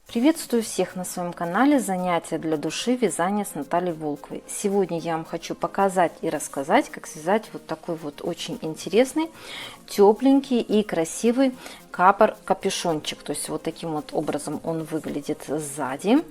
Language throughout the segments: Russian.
Приветствую всех на своем канале «Занятия для души. Вязание с Натальей Волковой». Сегодня я вам хочу показать и рассказать, как связать вот такой вот очень интересный, тепленький и красивый капор-капюшончик. То есть вот таким вот образом он выглядит сзади.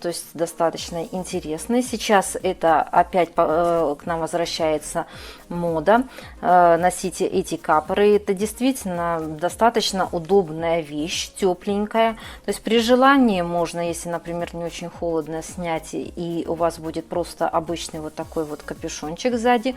То есть достаточно интересный. Сейчас это опять к нам возвращается мода. Носите эти капоры. Это действительно достаточно удобная вещь, тепленькая. То есть при желании можно, если, например, не очень холодно, снять, и у вас будет просто обычный вот такой вот капюшончик сзади.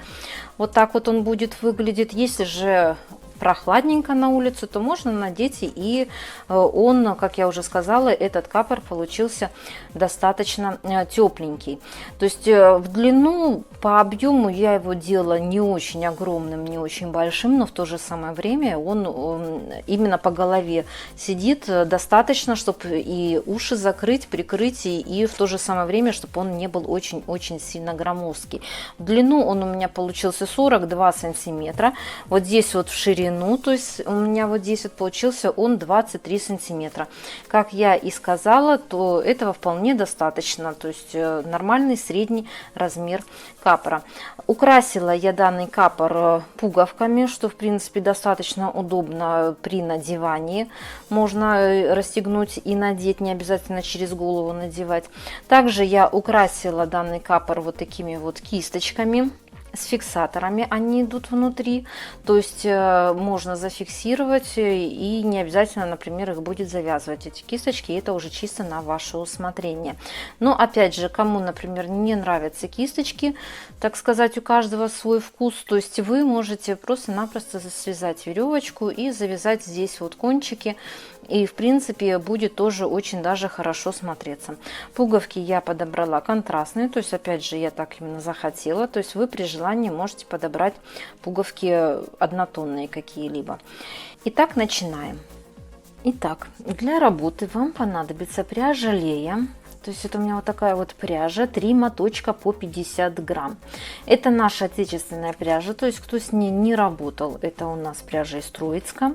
Вот так вот он будет выглядеть. Если же прохладненько на улице, то можно надеть, и он, как я уже сказала, этот капор получился достаточно тепленький. То есть в длину, по объему я его делала не очень огромным, не очень большим, но в то же самое время он именно по голове сидит достаточно, чтобы и уши закрыть, прикрыть, и в то же самое время, чтобы он не был очень-очень сильно громоздкий. В длину он у меня получился 42 сантиметра. Вот здесь вот в ширину, то есть у меня вот здесь вот получился он 23 сантиметра. Как я и сказала, то этого вполне достаточно, то есть нормальный средний размер капора. Украсила я данный капор пуговками, что в принципе достаточно удобно при надевании. Можно расстегнуть и надеть, не обязательно через голову надевать. Также я украсила данный капор вот такими вот кисточками с фиксаторами, они идут внутри, то есть можно зафиксировать, и не обязательно, например, их будет завязывать, эти кисточки, это уже чисто на ваше усмотрение. Но опять же, кому, например, не нравятся кисточки, так сказать, у каждого свой вкус, то есть вы можете просто-напросто связать веревочку и завязать здесь вот кончики, и в принципе будет тоже очень даже хорошо смотреться. Пуговки я подобрала контрастные, то есть опять же я так именно захотела, то есть вы при желании можете подобрать пуговки однотонные какие-либо. Итак, начинаем. Итак, для работы вам понадобится пряжа Лея. То есть это у меня вот такая вот пряжа, 3 моточка по 50 грамм. Это наша отечественная пряжа, то есть кто с ней не работал, это у нас пряжа из Троицка.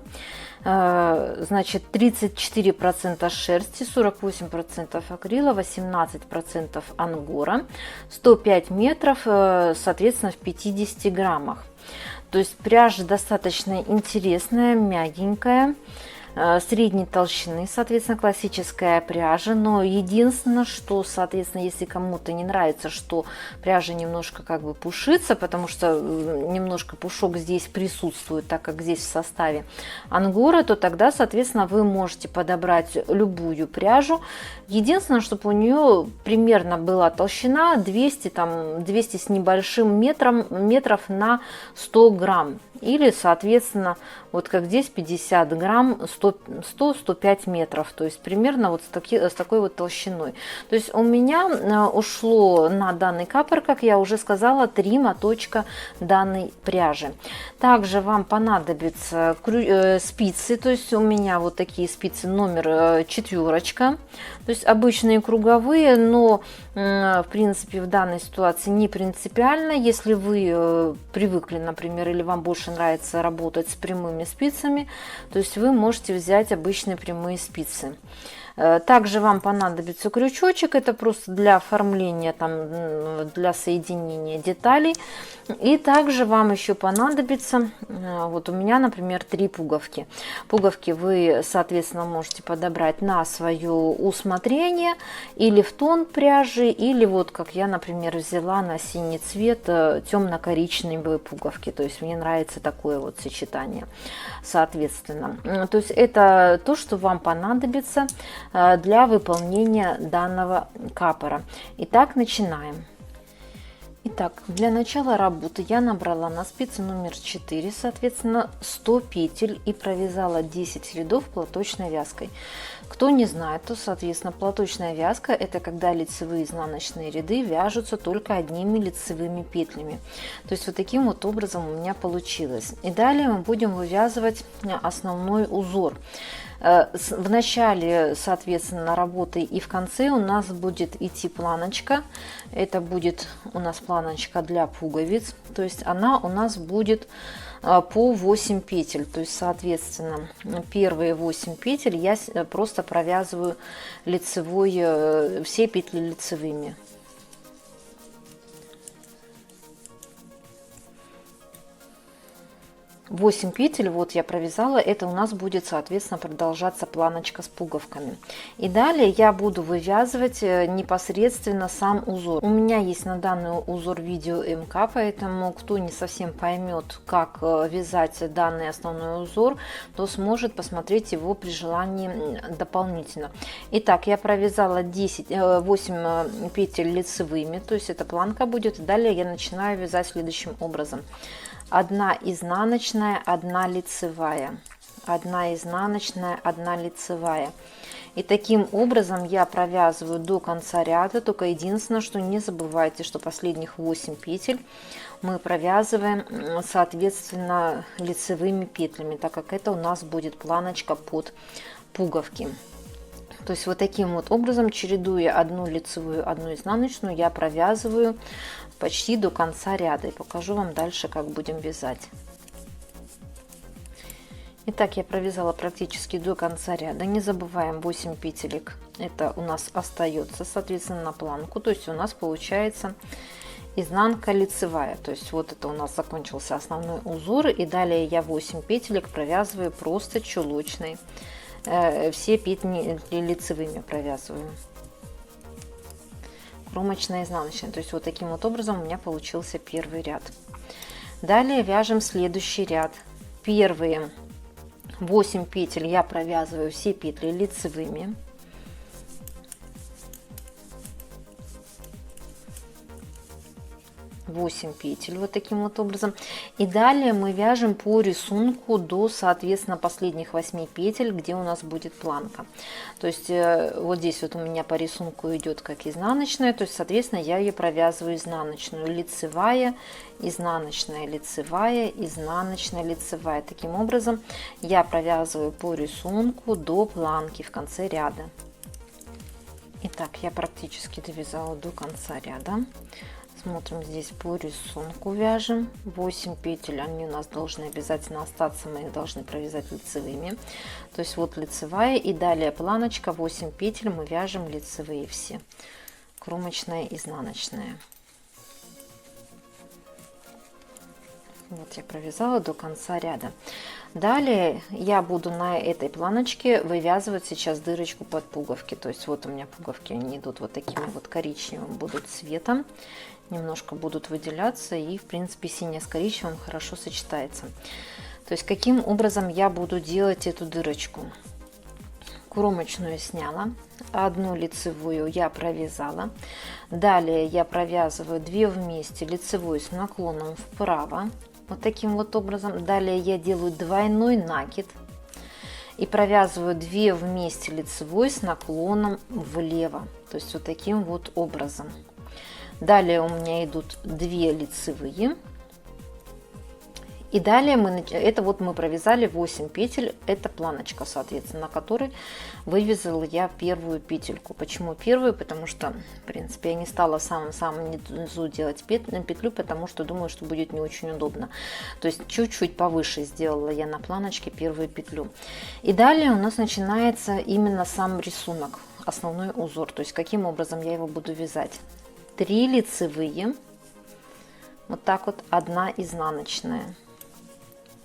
Значит, 34% шерсти, 48% акрила, 18% ангора, 105 метров, соответственно, в 50 граммах. То есть пряжа достаточно интересная, мягенькая, средней толщины, соответственно, классическая пряжа. Но единственное, что, соответственно, если кому-то не нравится, что пряжа немножко как бы пушится, потому что немножко пушок здесь присутствует, так как здесь в составе ангора, то тогда, соответственно, вы можете подобрать любую пряжу. Единственное, чтобы у нее примерно была толщина 200 с небольшим метров на 100 грамм. Или, соответственно, вот как здесь 50 грамм, 100-105 метров. То есть примерно вот с такой вот толщиной. То есть у меня ушло на данный капор, как я уже сказала, 3 моточка данной пряжи. Также вам понадобятся спицы. То есть у меня вот такие спицы номер 4. То есть обычные круговые, но в принципе в данной ситуации не принципиально. Если вы привыкли, например, или вам больше нравится работать с прямыми спицами, то есть вы можете взять обычные прямые спицы. Также вам понадобится крючочек, это просто для оформления, там, для соединения деталей. И также вам еще понадобится, вот у меня, например, 3 пуговки. Пуговки вы, соответственно, можете подобрать на свое усмотрение, или в тон пряжи, или вот как я, например, взяла на синий цвет темно-коричневые пуговки. То есть мне нравится такое вот сочетание, соответственно. То есть это то, что вам понадобится для выполнения данного капора. Итак, начинаем. Итак, для начала работы я набрала на спице номер 4, соответственно, 100 петель и провязала 10 рядов платочной вязкой. Кто не знает, то, соответственно, платочная вязка — это когда лицевые и изнаночные ряды вяжутся только одними лицевыми петлями. То есть вот таким вот образом у меня получилось. И далее мы будем вывязывать основной узор. В начале, соответственно, работы и в конце у нас будет идти планочка. Это будет у нас планочка для пуговиц. То есть она у нас будет по 8 петель. То есть, соответственно, первые 8 петель я просто провязываю лицевой, все петли лицевыми. 8 петель вот я провязала, это у нас будет, соответственно, продолжаться планочка с пуговками. И далее я буду вывязывать непосредственно сам узор. У меня есть на данный узор видео МК, поэтому кто не совсем поймет, как вязать данный основной узор, то сможет посмотреть его при желании дополнительно. Итак, я провязала 8 петель лицевыми, то есть эта планка будет. И далее я начинаю вязать следующим образом. 1 изнаночная, 1 лицевая, 1 изнаночная, 1 лицевая. И таким образом я провязываю до конца ряда. Только единственное, что не забывайте, что последних 8 петель мы провязываем, соответственно, лицевыми петлями, так как это у нас будет планочка под пуговки. То есть вот таким вот образом, чередуя 1 лицевую, 1 изнаночную, я провязываю почти до конца ряда. И покажу вам дальше, как будем вязать. Итак, я провязала практически до конца ряда. Не забываем 8 петелек. Это у нас остается, соответственно, на планку. То есть у нас получается изнанка лицевая. То есть вот это у нас закончился основной узор. И далее я 8 петелек провязываю просто чулочной. Все петли лицевыми провязываю. Кромочная, изнаночная. То есть вот таким вот образом у меня получился первый ряд. Далее вяжем следующий ряд. Первые 8 петель я провязываю все петли лицевыми. 8 петель вот таким вот образом. И далее мы вяжем по рисунку до, соответственно, последних 8 петель, где у нас будет планка. То есть вот здесь вот у меня по рисунку идет как изнаночная, то есть, соответственно, я ее провязываю изнаночную, лицевая, изнаночная, лицевая, изнаночная, лицевая. Таким образом я провязываю по рисунку до планки в конце ряда. Итак, я практически довязала до конца ряда. Смотрим, здесь по рисунку вяжем 8 петель, они у нас должны обязательно остаться, мы их должны провязать лицевыми. То есть вот лицевая и далее планочка, 8 петель мы вяжем лицевые все, кромочная, изнаночная. Вот я провязала до конца ряда. Далее я буду на этой планочке вывязывать сейчас дырочку под пуговки. То есть вот у меня пуговки, они идут вот такими вот коричневым будут цветом. Немножко будут выделяться, и в принципе синяя с коричневым хорошо сочетается. То есть каким образом я буду делать эту дырочку? Кромочную сняла, 1 лицевую я провязала. Далее я провязываю 2 вместе лицевую с наклоном вправо. Вот таким вот образом. Далее я делаю двойной накид и провязываю 2 вместе лицевой с наклоном влево. То есть вот таким вот образом. Далее у меня идут 2 лицевые. И далее это вот мы провязали 8 петель, это планочка, соответственно, на которой вывязала я первую петельку. Почему первую? Потому что, в принципе, я не стала в самом низу делать петлю, потому что думаю, что будет не очень удобно. То есть чуть-чуть повыше сделала я на планочке первую петлю. И далее у нас начинается именно сам рисунок, основной узор. То есть каким образом я его буду вязать. 3 лицевые, вот так вот, 1 изнаночная.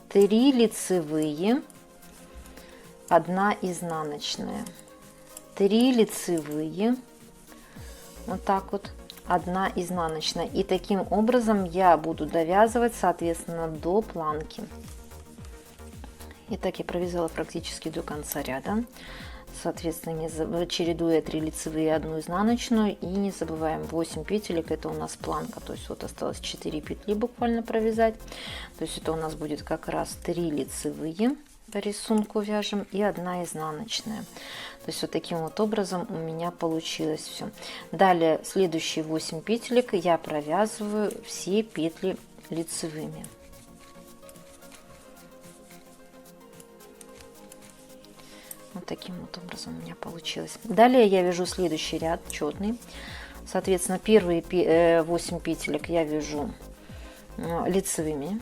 3 лицевые, 1 изнаночная, 3 лицевые, вот так вот, 1 изнаночная. И таким образом я буду довязывать, соответственно, до планки. Итак, я провязала практически до конца ряда. Соответственно, чередуя 3 лицевые, 1 изнаночную, и не забываем 8 петелек, это у нас планка, то есть вот осталось 4 петли буквально провязать, то есть это у нас будет как раз 3 лицевые по рисунку вяжем и 1 изнаночная. То есть вот таким вот образом у меня получилось все. Далее следующие 8 петелек я провязываю все петли лицевыми. Вот таким вот образом у меня получилось. Далее я вяжу следующий ряд четный. Соответственно, первые 8 петелек я вяжу лицевыми.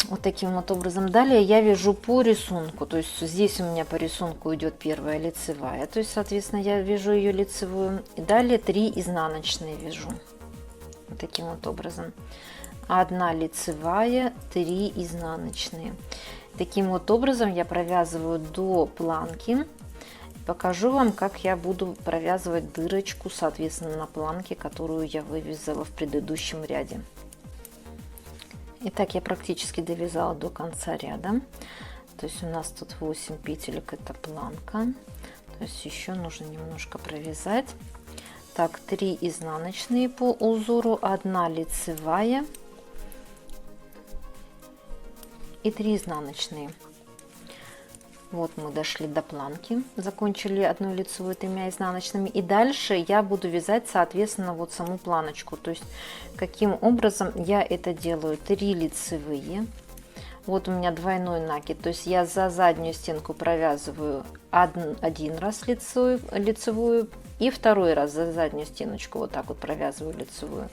Вот таким вот образом. Далее я вяжу по рисунку. То есть здесь у меня по рисунку идет первая лицевая. То есть, соответственно, я вяжу ее лицевую. И далее 3 изнаночные вяжу. Вот таким вот образом. 1 лицевая, 3 изнаночные. Таким вот образом я провязываю до планки. Покажу вам, как я буду провязывать дырочку, соответственно, на планке, которую я вывязала в предыдущем ряде. Итак, я практически довязала до конца ряда. То есть у нас тут 8 петелек, это планка. То есть еще нужно немножко провязать. Так, 3 изнаночные по узору, 1 лицевая и 3 изнаночные. Вот мы дошли до планки, закончили 1 лицевую 3 изнаночными, и дальше я буду вязать, соответственно, вот саму планочку. То есть каким образом я это делаю: 3 лицевые, вот у меня двойной накид, то есть я за заднюю стенку провязываю один раз лицевую и второй раз за заднюю стеночку вот так вот провязываю лицевую.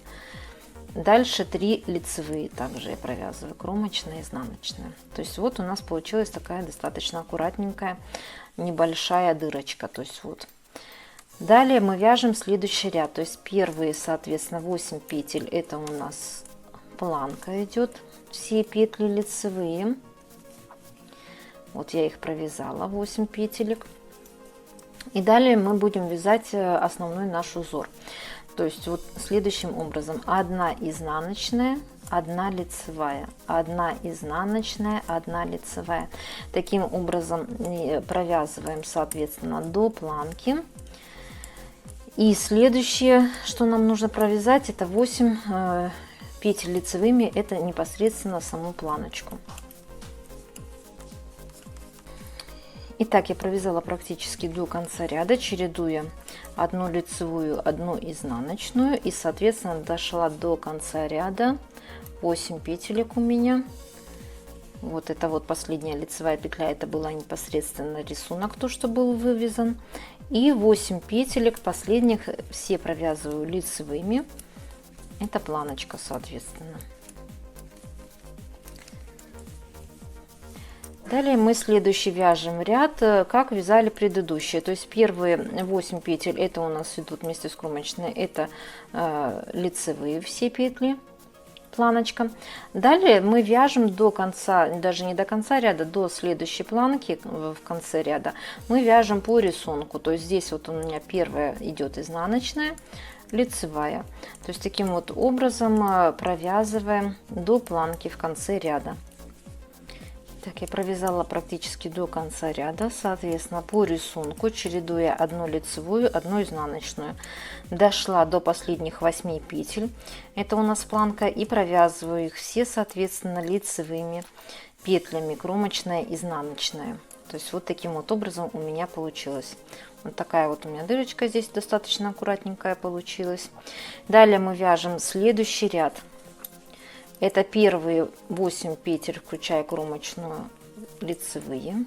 Дальше 3 лицевые также я провязываю, кромочная, изнаночная. То есть вот у нас получилась такая достаточно аккуратненькая небольшая дырочка. То есть вот. Далее мы вяжем следующий ряд. То есть первые, соответственно, 8 петель, это у нас планка идет, все петли лицевые. Вот я их провязала, 8 петелек. И далее мы будем вязать основной наш узор. То есть вот следующим образом: 1 изнаночная, 1 лицевая, 1 изнаночная, 1 лицевая. Таким образом провязываем, соответственно, до планки. И следующее, что нам нужно провязать, это 8 петель лицевыми, это непосредственно саму планочку. Итак, я провязала практически до конца ряда, чередуя 1 лицевую, 1 изнаночную, и, соответственно, дошла до конца ряда. 8 петелек у меня. Вот это вот последняя лицевая петля, это была непосредственно рисунок, то, что был вывязан. И 8 петелек последних все провязываю лицевыми. Это планочка, соответственно. Далее мы следующий вяжем ряд, как вязали предыдущие. То есть первые 8 петель, это у нас идут вместе с кромочной, это лицевые все петли, планочка. Далее мы вяжем до конца, даже не до конца ряда, до следующей планки в конце ряда мы вяжем по рисунку. То есть здесь вот у меня первая идет изнаночная, лицевая. То есть таким вот образом провязываем до планки в конце ряда. Так, я провязала практически до конца ряда, соответственно, по рисунку, чередуя 1 лицевую, 1 изнаночную. Дошла до последних 8 петель, это у нас планка, и провязываю их все, соответственно, лицевыми петлями, кромочная, изнаночная. То есть вот таким вот образом у меня получилось. Вот такая вот у меня дырочка здесь достаточно аккуратненькая получилась. Далее мы вяжем следующий ряд. Это первые 8 петель, включая кромочную, лицевые.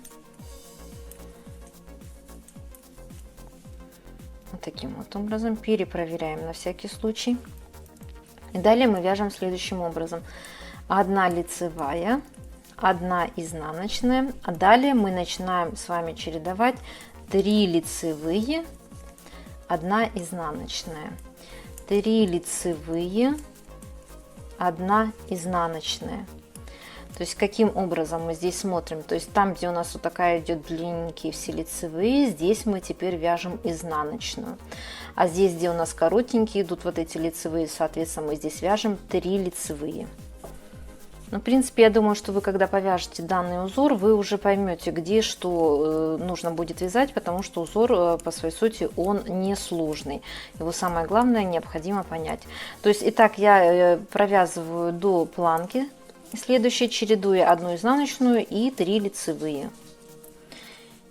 Вот таким вот образом. Перепроверяем на всякий случай. И далее мы вяжем следующим образом: 1 лицевая, 1 изнаночная. А далее мы начинаем с вами чередовать 3 лицевые, 1 изнаночная, 3 лицевые, 1 изнаночная. То есть каким образом мы здесь смотрим? То есть там, где у нас вот такая идет длинненькие все лицевые, здесь мы теперь вяжем изнаночную. А здесь, где у нас коротенькие идут вот эти лицевые, соответственно, мы здесь вяжем 3 лицевые. Ну, в принципе, я думаю, что вы, когда повяжете данный узор, вы уже поймете, где что нужно будет вязать, потому что узор по своей сути он не сложный. Его самое главное необходимо понять. То есть, итак, я провязываю до планки, следующее чередуя 1 изнаночную и 3 лицевые.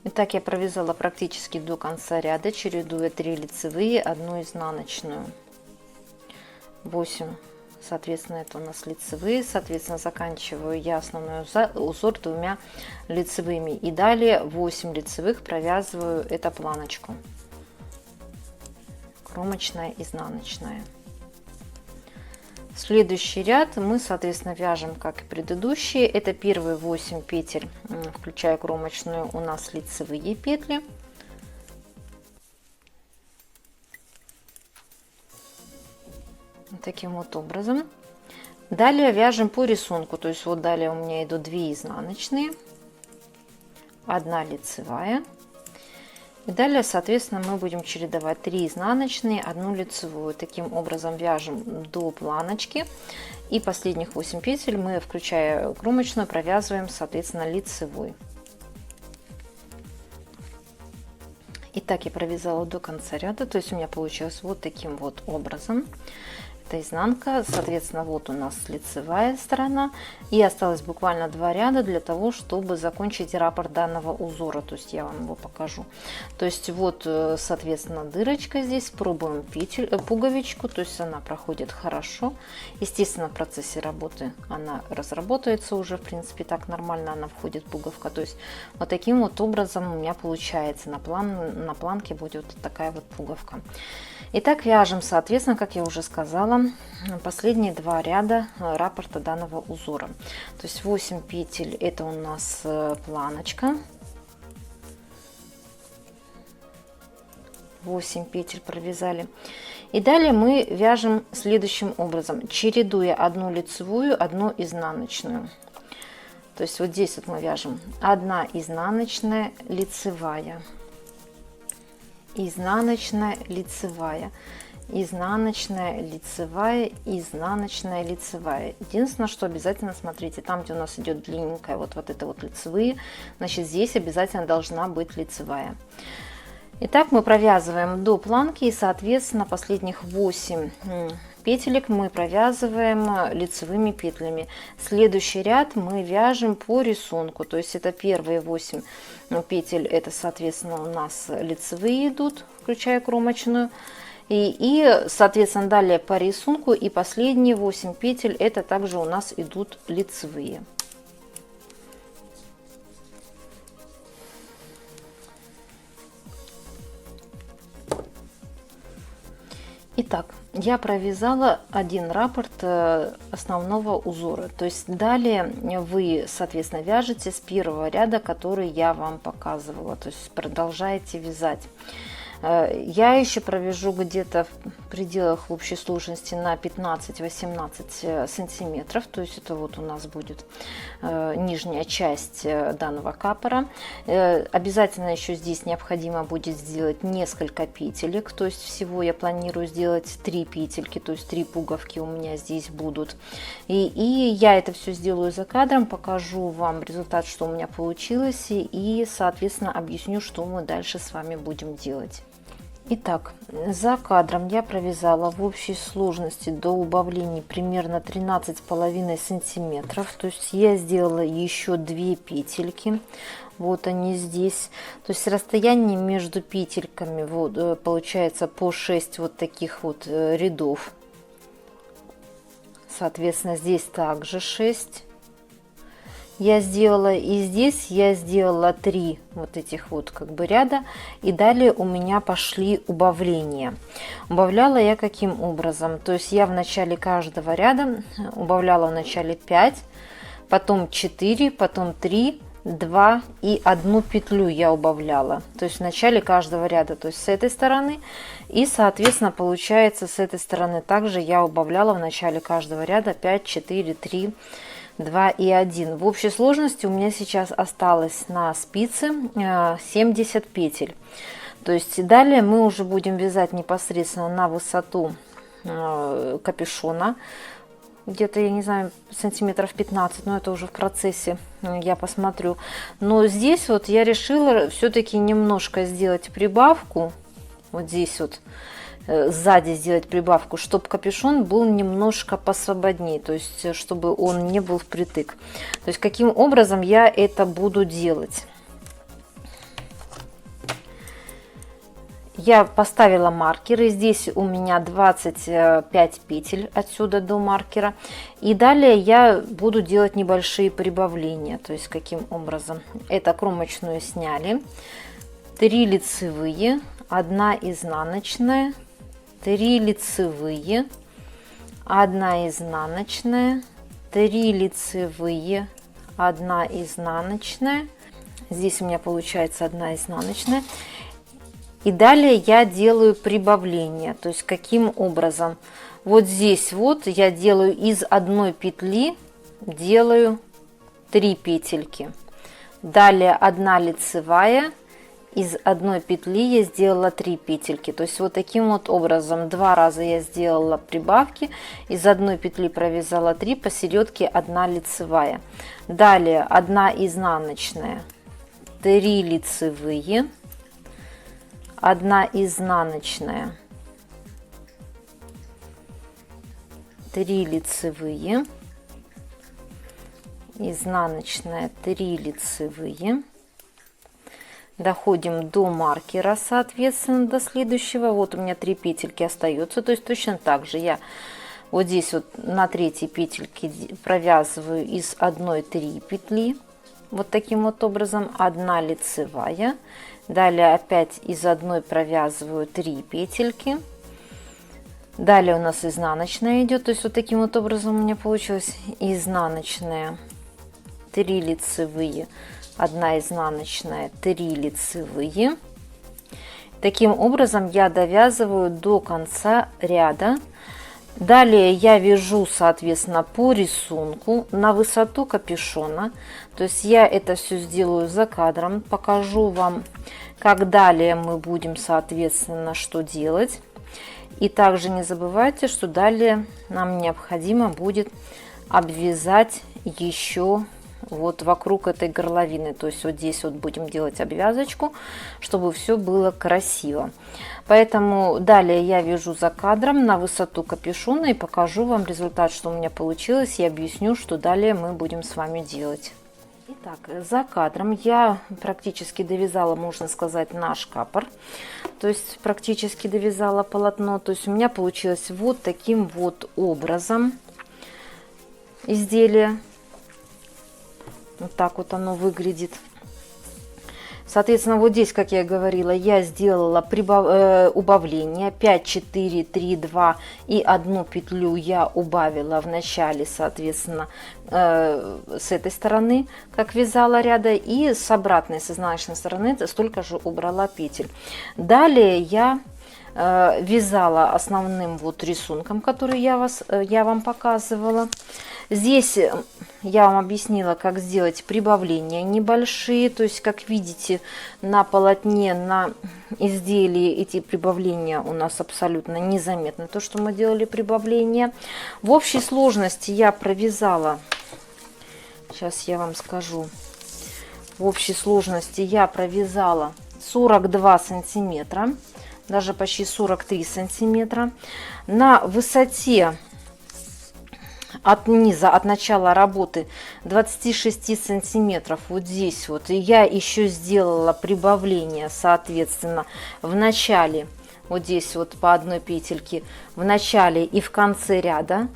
Итак, я провязала практически до конца ряда, чередуя 3 лицевые, 1 изнаночную. 8 Соответственно, это у нас лицевые. Соответственно, заканчиваю я основной узор 2 лицевыми. И далее 8 лицевых провязываю эту планочку. Кромочная, изнаночная. Следующий ряд мы, соответственно, вяжем, как и предыдущие. Это первые 8 петель, включая кромочную, у нас лицевые петли. Таким вот образом. Далее вяжем по рисунку. То есть вот далее у меня идут 2 изнаночные, 1 лицевая. И далее, соответственно, мы будем чередовать 3 изнаночные, 1 лицевую. Таким образом вяжем до планочки. И последних 8 петель мы, включая кромочную, провязываем, соответственно, лицевой. Итак, я провязала до конца ряда. То есть у меня получилось вот таким вот образом. Это изнанка, соответственно, вот у нас лицевая сторона, и осталось буквально 2 ряда для того, чтобы закончить раппорт данного узора. То есть я вам его покажу. То есть вот, соответственно, дырочка здесь, пробуем пуговичку, то есть она проходит хорошо. Естественно, в процессе работы она разработается уже, в принципе, так нормально она входит, пуговка. То есть вот таким вот образом у меня получается на планке будет вот такая вот пуговка. Итак, вяжем, соответственно, как я уже сказала, последние 2 ряда раппорта данного узора. То есть 8 петель, это у нас планочка. 8 петель провязали. И далее мы вяжем следующим образом, чередуя 1 лицевую, 1 изнаночную. То есть вот здесь вот мы вяжем 1 изнаночная, лицевая. Изнаночная, лицевая, изнаночная, лицевая, изнаночная, лицевая. Единственное, что обязательно смотрите, там, где у нас идет длинненькая, вот это вот лицевые, значит, здесь обязательно должна быть лицевая. Итак, мы провязываем до планки, и, соответственно, последних 8 петелек мы провязываем лицевыми петлями. Следующий ряд мы вяжем по рисунку, то есть это первые 8 петель, это, соответственно, у нас лицевые идут, включая кромочную, и соответственно, далее по рисунку, и последние 8 петель, это также у нас идут лицевые. Итак, я провязала 1 раппорт основного узора. То есть далее вы, соответственно, вяжете с первого ряда, который я вам показывала. То есть продолжаете вязать. Я еще провяжу где-то в пределах общей сложности на 15-18 сантиметров. То есть это вот у нас будет нижняя часть данного капора. Обязательно еще здесь необходимо будет сделать несколько петелек. То есть всего я планирую сделать 3 петельки, то есть 3 пуговки у меня здесь будут. И я это все сделаю за кадром, покажу вам результат, что у меня получилось, и соответственно объясню, что мы дальше с вами будем делать. Итак, за кадром я провязала в общей сложности до убавлений примерно 13,5 сантиметров. То есть я сделала еще 2 петельки. Вот они здесь. То есть расстояние между петельками вот, получается по 6 вот таких вот рядов. Соответственно, здесь также 6. Я сделала, и здесь я сделала 3 вот этих вот как бы ряда, и далее у меня пошли убавления. Убавляла я каким образом? То есть я в начале каждого ряда убавляла в начале 5, потом 4, потом 3, 2 и 1 петлю я убавляла. То есть в начале каждого ряда, то есть с этой стороны, и соответственно получается с этой стороны также я убавляла в начале каждого ряда 5, 4, 3, 2 и 1. В общей сложности у меня сейчас осталось на спице 70 петель. То есть далее мы уже будем вязать непосредственно на высоту капюшона. Где-то, я не знаю, сантиметров 15, но это уже в процессе, я посмотрю. Но здесь вот я решила все-таки немножко сделать прибавку. Вот здесь вот. Сзади сделать прибавку, чтобы капюшон был немножко посвободнее, то есть чтобы он не был впритык. То есть каким образом я это буду делать? я поставила маркеры. Здесь у меня 25 петель отсюда до маркера. И далее я буду делать небольшие прибавления. То есть каким образом? Это кромочную сняли. 3 лицевые, 1 изнаночная, 3 лицевые, 1 изнаночная, 3 лицевые, 1 изнаночная. Здесь у меня получается 1 изнаночная. И далее я делаю прибавление. То есть каким образом? Вот здесь вот я делаю из одной петли, делаю 3 петельки. Далее 1 лицевая. Из одной петли я сделала 3 петельки. То есть вот таким вот образом 2 раза я сделала прибавки. Из одной петли провязала 3, посередке 1 лицевая. Далее 1 изнаночная, 3 лицевые, 1 изнаночная, 3 лицевые, изнаночная, 3 лицевые. Доходим до маркера, соответственно, до следующего. Вот у меня 3 петельки остается. То есть точно так же я вот здесь вот на 3-й петельке провязываю из одной 3 петли. Вот таким вот образом. 1 лицевая. Далее опять из одной провязываю 3 петельки. Далее у нас изнаночная идет. То есть вот таким вот образом у меня получилось изнаночная, 3 лицевые, 1 изнаночная, 3 лицевые. Таким образом я довязываю до конца ряда. Далее я вяжу, соответственно, по рисунку на высоту капюшона. То есть я это все сделаю за кадром, покажу вам, как далее мы будем, соответственно, что делать. И также не забывайте, что далее нам необходимо будет обвязать еще вот вокруг этой горловины. То есть вот здесь вот будем делать обвязочку, чтобы все было красиво. Поэтому далее я вяжу за кадром на высоту капюшона и покажу вам результат, что у меня получилось, и объясню, что далее мы будем с вами делать. Итак, за кадром я практически довязала, можно сказать, наш капор. То есть практически довязала полотно. То есть у меня получилось вот таким вот образом изделие. Вот так вот оно выглядит. Соответственно, вот здесь, как я говорила, я сделала убавление 5, 4, 3, 2 и 1 петлю я убавила в начале, соответственно, с этой стороны, как вязала ряда, и с обратной, с изнаночной стороны столько же убрала петель. Далее я вязала основным вот рисунком, который я вам показывала. Здесь я вам объяснила, как сделать прибавления небольшие. То есть, как видите, на полотне, на изделии эти прибавления у нас абсолютно незаметны. То, что мы делали прибавления. В общей сложности я провязала, сейчас я вам скажу, в общей сложности я провязала 42 сантиметра, даже почти 43 сантиметра. На высоте от низа, от начала работы 26 сантиметров вот здесь вот, и я еще сделала прибавление, соответственно, в начале, вот здесь вот по одной петельке в начале и в конце ряда.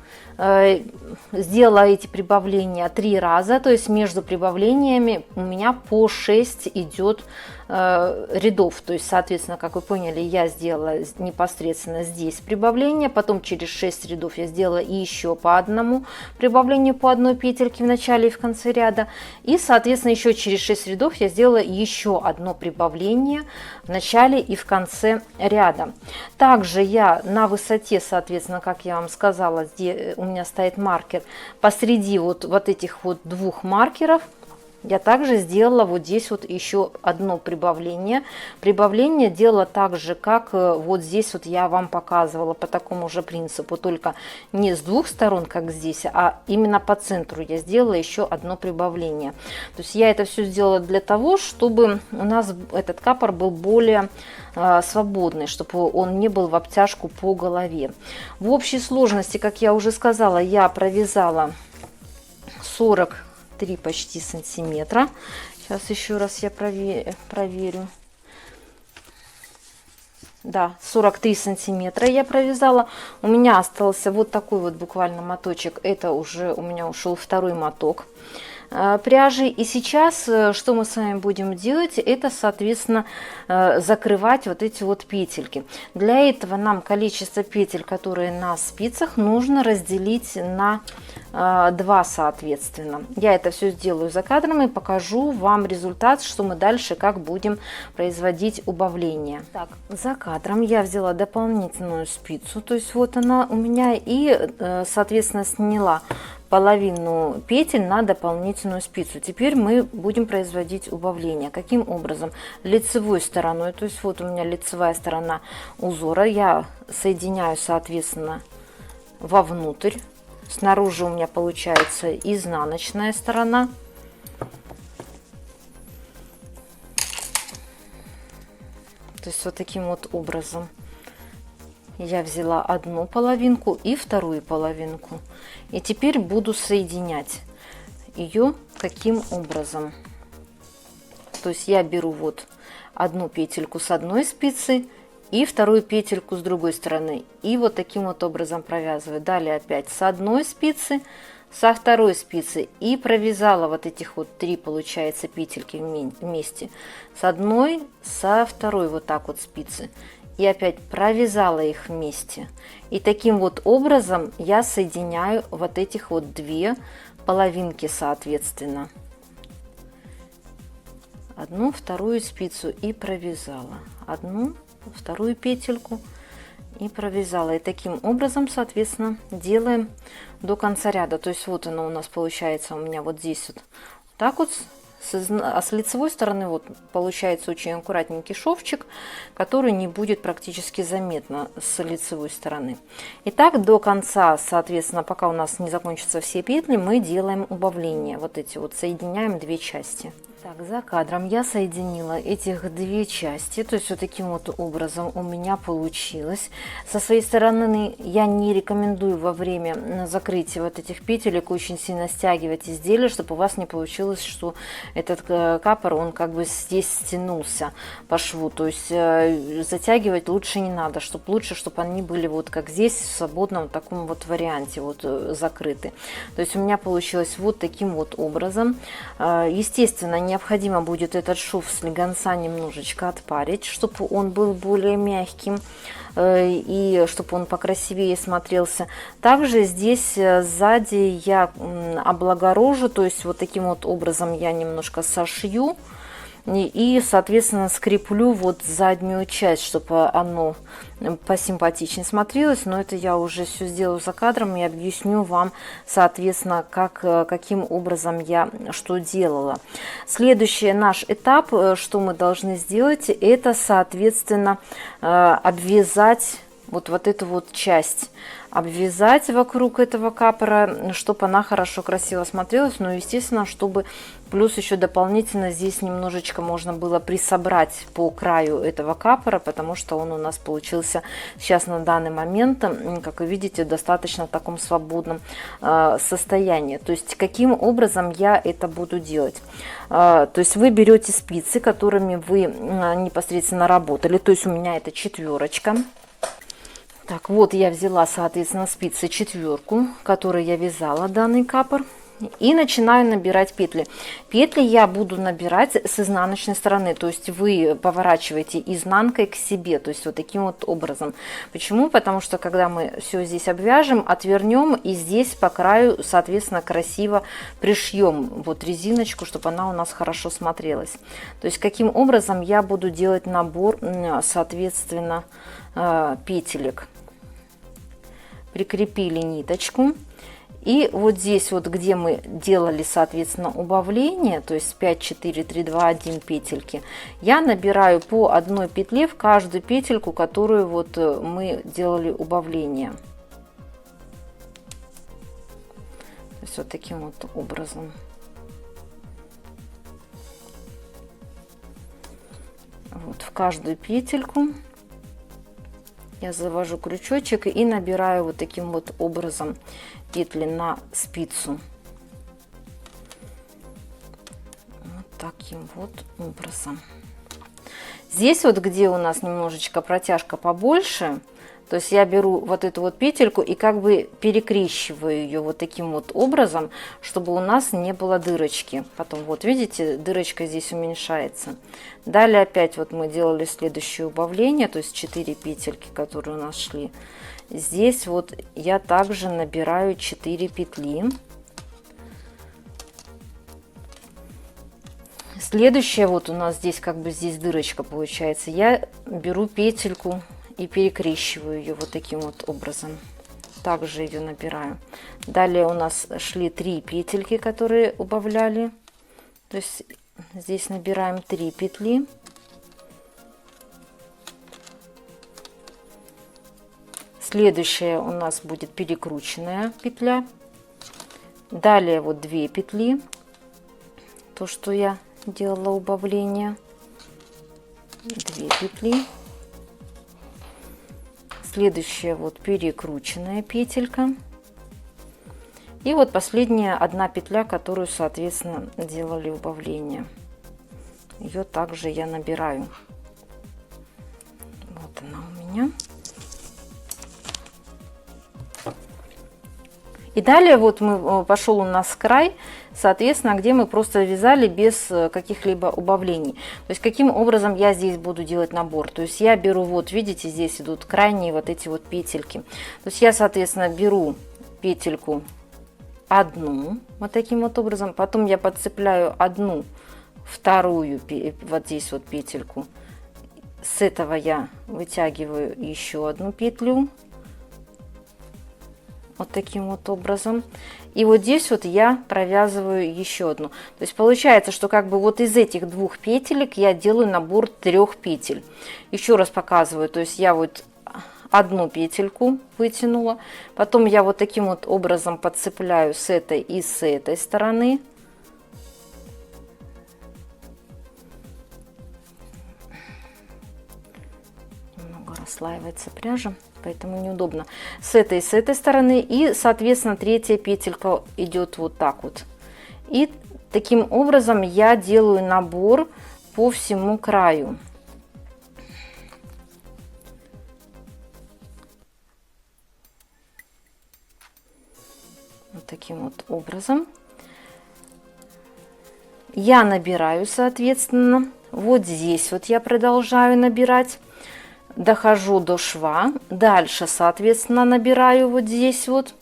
Сделала эти прибавления 3 раза, то есть между прибавлениями у меня по 6 идет рядов. То есть, соответственно, как вы поняли, я сделала непосредственно здесь прибавление, потом через 6 рядов я сделала и еще по одному прибавлению по одной петельке в начале и в конце ряда, и, соответственно, еще через 6 рядов я сделала еще одно прибавление в начале и в конце ряда. Также я на высоте, соответственно, как я вам сказала, здесь у меня стоит маркер, посреди вот этих вот 2 маркеров я также сделала вот здесь вот еще одно прибавление. Прибавление делала так же, как вот здесь вот я вам показывала, по такому же принципу, только не с 2 сторон, как здесь, а именно по центру я сделала еще одно прибавление. То есть я это все сделала для того, чтобы у нас этот капор был более свободный, чтобы он не был в обтяжку по голове. В общей сложности, как я уже сказала, я провязала 43 почти сантиметра. Сейчас еще раз я проверю. Да, 43 сантиметра я провязала. У меня остался вот такой вот буквально моточек. Это уже у меня ушел второй моток пряжи. И сейчас что мы с вами будем делать, это соответственно закрывать вот эти вот петельки. Для этого нам количество петель, которые на спицах, нужно разделить на 2 соответственно. Я это все сделаю за кадром и покажу вам результат, что мы дальше как будем производить убавление. Так, за кадром я взяла дополнительную спицу, то есть вот она у меня, и соответственно сняла половину петель на дополнительную спицу. Теперь мы будем производить убавление. Каким образом? Лицевой стороной, то есть вот у меня лицевая сторона узора, я соединяю соответственно вовнутрь. Снаружи у меня получается изнаночная сторона. То есть вот таким вот образом я взяла одну половинку и вторую половинку. И теперь буду соединять ее каким образом. То есть я беру вот одну петельку с одной спицы и вторую петельку с другой стороны. И вот таким вот образом провязываю. Далее опять с одной спицы, со второй спицы. И провязала вот этих вот 3, получается, петельки вместе. С одной, со второй вот так вот спицы. И опять провязала их вместе. И таким вот образом я соединяю вот этих вот 2 половинки соответственно. Одну, вторую спицу и провязала. Одну, вторую петельку и провязала. И таким образом соответственно делаем до конца ряда. То есть вот она у нас получается у меня вот здесь вот так вот. А с лицевой стороны вот получается очень аккуратненький шовчик, который не будет практически заметно с лицевой стороны. Итак, до конца, соответственно, пока у нас не закончатся все петли, мы делаем убавление. Вот эти вот соединяем 2 части. Так, за кадром я соединила этих 2 части, то есть вот таким вот образом у меня получилось. Со своей стороны я не рекомендую во время закрытия вот этих петелек очень сильно стягивать изделие, чтобы у вас не получилось, что этот капор, он как бы здесь стянулся по шву. То есть затягивать лучше не надо, чтобы лучше, чтобы они были вот как здесь в свободном таком вот варианте вот закрыты. То есть у меня получилось вот таким вот образом. Естественно, необходимо будет этот шов слегонца немножечко отпарить, чтобы он был более мягким и чтобы он покрасивее смотрелся. Также здесь сзади я облагорожу, то есть вот таким вот образом я немножко сошью и соответственно скреплю вот заднюю часть, чтобы оно посимпатичнее смотрелось. Но это я уже все сделаю за кадром и объясню вам соответственно каким образом я что делала. Следующий наш этап, что мы должны сделать, это соответственно обвязать вот эту вот часть, обвязать вокруг этого капора, чтобы она хорошо красиво смотрелась. Но естественно, чтобы плюс еще дополнительно здесь немножечко можно было присобрать по краю этого капора, потому что он у нас получился сейчас на данный момент, как вы видите, достаточно в таком свободном состоянии. То есть каким образом я это буду делать? То есть вы берете спицы, которыми вы непосредственно работали, то есть у меня это 4. Так, вот я взяла, соответственно, спицы 4, которой я вязала данный капор, и начинаю набирать петли. Петли я буду набирать с изнаночной стороны, то есть вы поворачиваете изнанкой к себе, то есть вот таким вот образом. Почему? Потому что когда мы все здесь обвяжем, отвернем и здесь по краю, соответственно, красиво пришьем вот резиночку, чтобы она у нас хорошо смотрелась. То есть каким образом я буду делать набор, соответственно, петелек. Прикрепили ниточку. И вот здесь вот, где мы делали, соответственно, убавление, то есть 5, 4, 3, 2, 1 петельки, я набираю по одной петле в каждую петельку, которую вот мы делали убавление. То есть вот таким вот образом. Вот в каждую петельку я завожу крючочек и набираю вот таким вот образом петли на спицу. Вот таким вот образом. Здесь вот, где у нас немножечко протяжка побольше, то есть я беру вот эту вот петельку и как бы перекрещиваю ее вот таким вот образом, чтобы у нас не было дырочки. Потом вот видите, дырочка здесь уменьшается. Далее опять вот мы делали следующее убавление, то есть 4 петельки, которые у нас шли. Здесь вот я также набираю 4 петли. Следующее вот у нас здесь как бы здесь дырочка получается. Я беру петельку и перекрещиваю ее вот таким вот образом. Также ее набираю. Далее у нас шли 3 петельки, которые убавляли. То есть здесь набираем 3 петли. Следующая у нас будет перекрученная петля. Далее вот 2 петли. То, что я делала убавление. 2 петли. Следующая вот перекрученная петелька. И вот последняя 1 петля, которую, соответственно, делали убавление. Ее также я набираю. Вот она у меня. И далее вот пошел у нас край, соответственно, где мы просто вязали без каких-либо убавлений. То есть каким образом я здесь буду делать набор. То есть я беру, вот видите, здесь идут крайние вот эти вот петельки. То есть я, соответственно, беру петельку одну вот таким вот образом, потом я подцепляю одну, вторую вот здесь вот петельку. С этого я вытягиваю еще одну петлю. Вот таким вот образом. И вот здесь вот я провязываю еще одну. То есть получается, что как бы вот из этих 2 петелек я делаю набор 3 петель. Еще раз показываю. То есть я вот одну петельку вытянула. Потом я вот таким вот образом подцепляю с этой и с этой стороны. Немного расслаивается пряжа, поэтому неудобно. С этой и с этой стороны. И, соответственно, 3-я петелька идет вот так вот. И таким образом я делаю набор по всему краю. Вот таким вот образом. Я набираю, соответственно, вот здесь вот я продолжаю набирать. Дохожу до шва, дальше, соответственно, набираю вот здесь вот,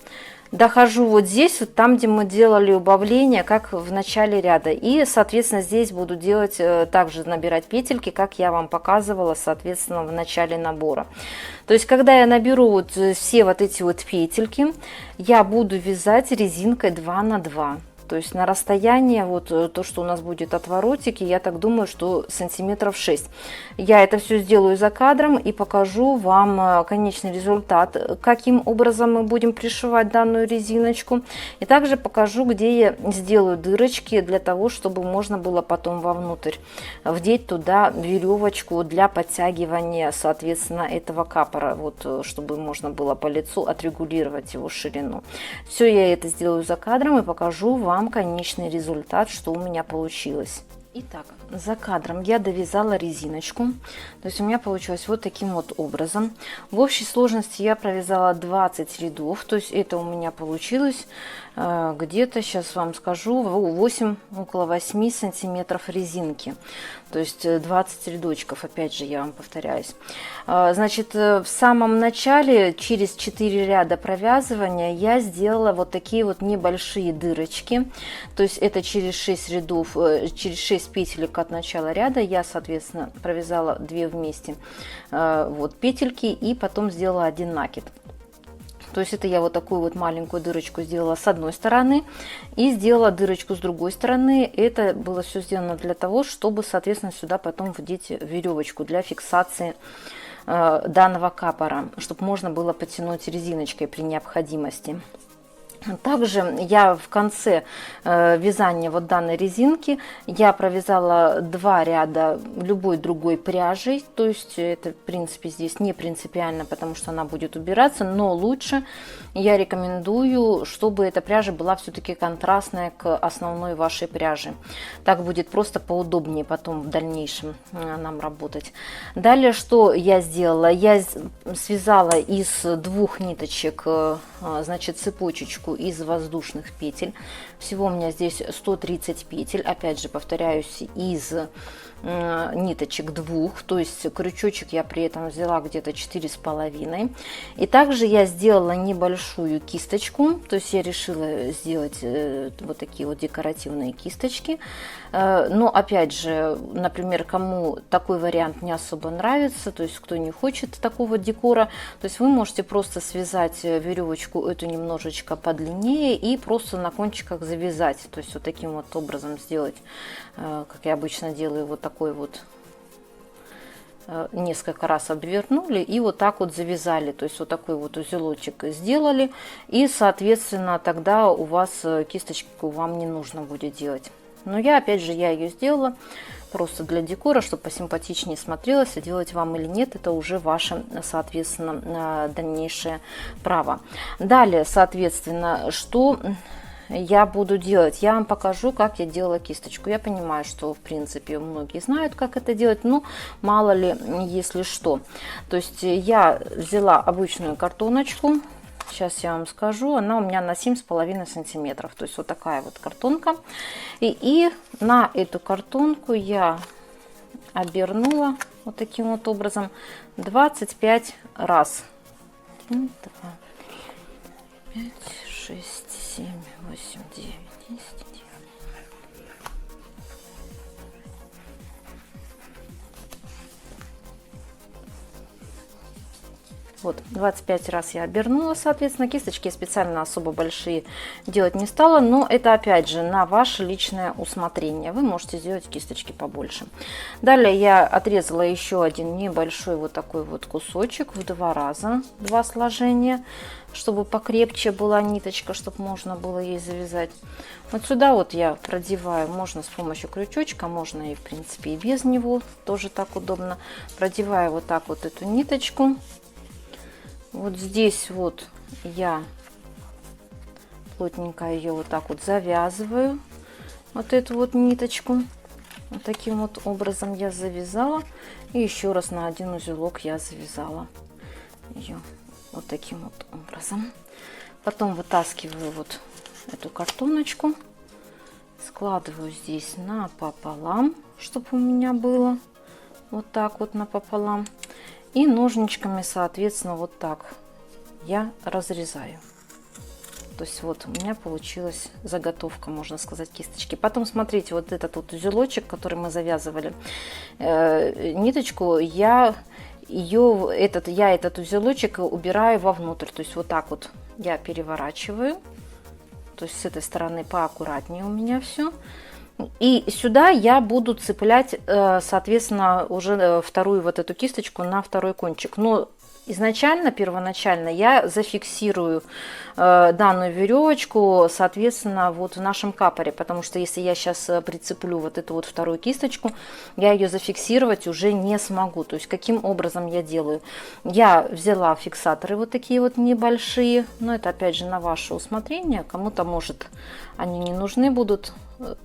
дохожу вот здесь вот, там, где мы делали убавление, как в начале ряда, и, соответственно, здесь буду делать, также набирать петельки, как я вам показывала, соответственно, в начале набора. То есть, когда я наберу вот все вот эти вот петельки, я буду вязать резинкой 2 на 2. То есть на расстояние, вот то, что у нас будет отворотики, я так думаю, что сантиметров 6. Я это все сделаю за кадром и покажу вам конечный результат, каким образом мы будем пришивать данную резиночку. И также покажу, где я сделаю дырочки для того, чтобы можно было потом вовнутрь вдеть туда веревочку для подтягивания, соответственно, этого капора, вот, чтобы можно было по лицу отрегулировать его ширину. Все я это сделаю за кадром и покажу вам конечный результат, что у меня получилось. Итак, за кадром я довязала резиночку, то есть у меня получилось вот таким вот образом. В общей сложности я провязала 20 рядов, то есть это у меня получилось где-то, сейчас вам скажу, 8, около 8 сантиметров резинки. То есть 20 рядочков, опять же, я вам повторяюсь. Значит, в самом начале, через 4 ряда провязывания, я сделала вот такие вот небольшие дырочки. То есть это через 6 рядов, через 6 петелек от начала ряда я, соответственно, провязала 2 вместе вот петельки и потом сделала 1 накид. То есть это я вот такую вот маленькую дырочку сделала с одной стороны и сделала дырочку с другой стороны. Это было все сделано для того, чтобы, соответственно, сюда потом вдеть веревочку для фиксации данного капора, чтобы можно было потянуть резиночкой при необходимости. Также я в конце вязания вот данной резинки я провязала 2 ряда любой другой пряжей, то есть это в принципе здесь не принципиально, потому что она будет убираться, но лучше я рекомендую, чтобы эта пряжа была все-таки контрастная к основной вашей пряже. Так будет просто поудобнее потом в дальнейшем нам работать. Далее что я сделала? Я связала из 2 ниточек, значит, цепочечку из воздушных петель. Всего у меня здесь 130 петель. Опять же, повторяюсь, из ниточек 2, то есть крючочек я при этом взяла где-то 4,5. И также я сделала небольшую кисточку, то есть я решила сделать вот такие вот декоративные кисточки. Но опять же, например, кому такой вариант не особо нравится, то есть кто не хочет такого декора, то есть вы можете просто связать веревочку эту немножечко подлиннее и просто на кончиках завязать, то есть вот таким вот образом сделать, как я обычно делаю, вот такой вот, несколько раз обвернули и вот так вот завязали, то есть вот такой вот узелочек сделали, и соответственно тогда у вас кисточку вам не нужно будет делать. Но я опять же я ее сделала просто для декора, чтобы посимпатичнее смотрелось, а делать вам или нет, это уже ваше, соответственно, дальнейшее право. Далее, соответственно, что я буду делать? Я вам покажу, как я делала кисточку. Я понимаю, что в принципе многие знают, как это делать, но мало ли, если что. То есть я взяла обычную картоночку. Сейчас я вам скажу, она у меня на 7,5 сантиметров, то есть вот такая вот картонка. И на эту картонку я обернула вот таким вот образом 25 раз. 1, 2, 5, 6, 7, 8, 9, 10. Вот, 25 раз я обернула, соответственно, кисточки я специально особо большие делать не стала, но это опять же на ваше личное усмотрение. Вы можете сделать кисточки побольше. Далее я отрезала еще один небольшой вот такой вот кусочек в 2 раза, 2 сложения, чтобы покрепче была ниточка, чтобы можно было ей завязать. Вот сюда вот я продеваю, можно с помощью крючочка, можно и в принципе и без него, тоже так удобно. Продеваю вот так вот эту ниточку. Вот здесь вот я плотненько ее вот так вот завязываю, вот эту вот ниточку. Вот таким вот образом я завязала. И еще раз на один узелок я завязала ее вот таким вот образом. Потом вытаскиваю вот эту картоночку, складываю здесь напополам, чтобы у меня было вот так вот напополам. И ножничками, соответственно, вот так я разрезаю. То есть вот у меня получилась заготовка, можно сказать, кисточки. Потом смотрите, вот этот вот узелочек, который мы завязывали, ниточку, я этот узелочек убираю вовнутрь. То есть вот так вот я переворачиваю. То есть с этой стороны поаккуратнее у меня все. И сюда я буду цеплять, соответственно, уже вторую вот эту кисточку на второй кончик. Но изначально, первоначально я зафиксирую данную веревочку, соответственно, вот в нашем капоре. Потому что если я сейчас прицеплю вот эту вот вторую кисточку, я ее зафиксировать уже не смогу. То есть каким образом я делаю? Я взяла фиксаторы вот такие вот небольшие. Но это опять же на ваше усмотрение. Кому-то, может, они не нужны будут.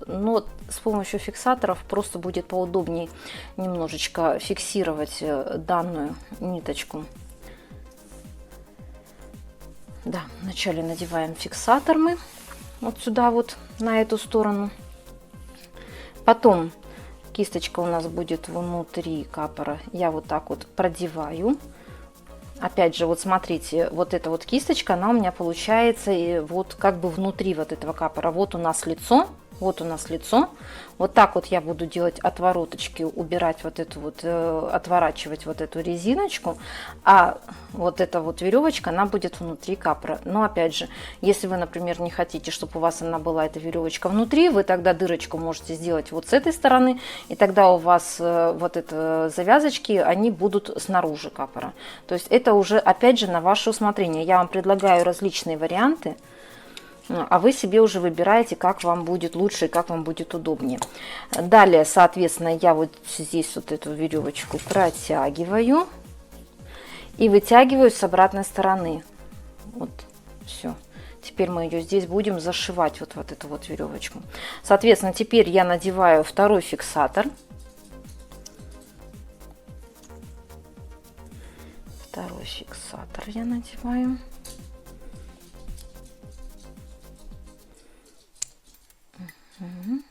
Но с помощью фиксаторов просто будет поудобнее немножечко фиксировать данную ниточку. Да, вначале надеваем фиксатор мы вот сюда вот на эту сторону. Потом кисточка у нас будет внутри капора. Я вот так вот продеваю. Опять же, вот смотрите, вот эта вот кисточка, она у меня получается и вот как бы внутри вот этого капора. Вот у нас лицо. Вот у нас лицо. Вот так вот я буду делать отвороточки, убирать вот эту вот, отворачивать вот эту резиночку. А вот эта вот веревочка, она будет внутри капора. Но опять же, если вы, например, не хотите, чтобы у вас она была, эта веревочка внутри, вы тогда дырочку можете сделать вот с этой стороны. И тогда у вас вот это завязочки, они будут снаружи капора. То есть это уже, опять же, на ваше усмотрение. Я вам предлагаю различные варианты. а вы себе уже выбираете, как вам будет лучше и как вам будет удобнее. Далее, соответственно, я вот здесь вот эту веревочку протягиваю и вытягиваю с обратной стороны. Вот, все. Теперь мы ее здесь будем зашивать, вот эту вот веревочку. Соответственно, теперь я надеваю второй фиксатор. Второй фиксатор я надеваю. Угу.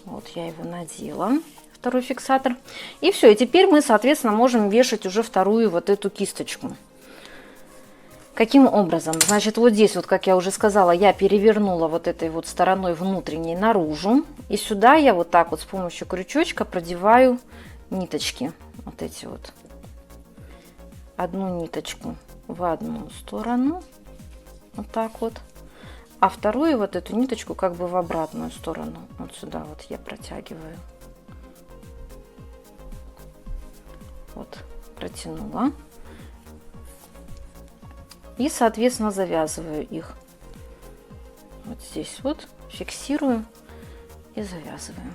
Вот я его надела, второй фиксатор. И все, и теперь мы, соответственно, можем вешать уже вторую вот эту кисточку. Каким образом? Значит, вот здесь, вот как я уже сказала, я перевернула вот этой вот стороной внутренней наружу. И сюда я вот так вот с помощью крючочка продеваю ниточки. Вот эти вот. Одну ниточку в одну сторону. Вот так вот. А вторую вот эту ниточку как бы в обратную сторону. Вот сюда вот я протягиваю. Вот, протянула. И, соответственно, завязываю их. Вот здесь вот фиксирую и завязываю.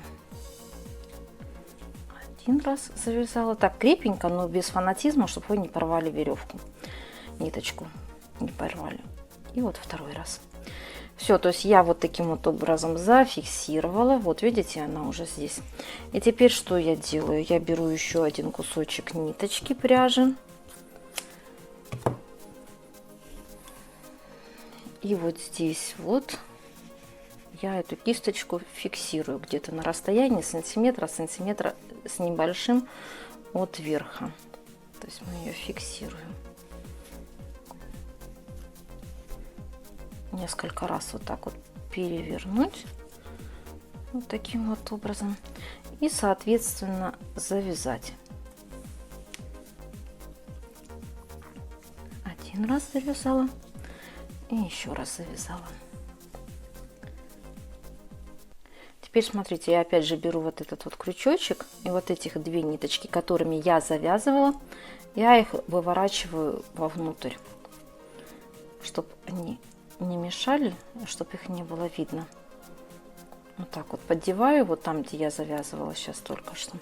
Один раз завязала. Так, крепенько, но без фанатизма, чтобы вы не порвали веревку. Ниточку не порвали. И вот второй раз. Все, то есть я вот таким вот образом зафиксировала. Вот видите, она уже здесь. И теперь что я делаю? Я беру еще один кусочек ниточки пряжи. И вот здесь вот я эту кисточку фиксирую где-то на расстоянии сантиметра с небольшим от верха. То есть мы ее фиксируем. Несколько раз вот так вот перевернуть. Вот таким вот образом. И, соответственно, завязать. Один раз завязала. И еще раз завязала. Теперь смотрите, я опять же беру вот этот вот крючочек и вот этих две ниточки, которыми я завязывала, я их выворачиваю вовнутрь, чтобы они не мешали, чтобы их не было видно. Вот так вот поддеваю, вот там, где я завязывала сейчас только что,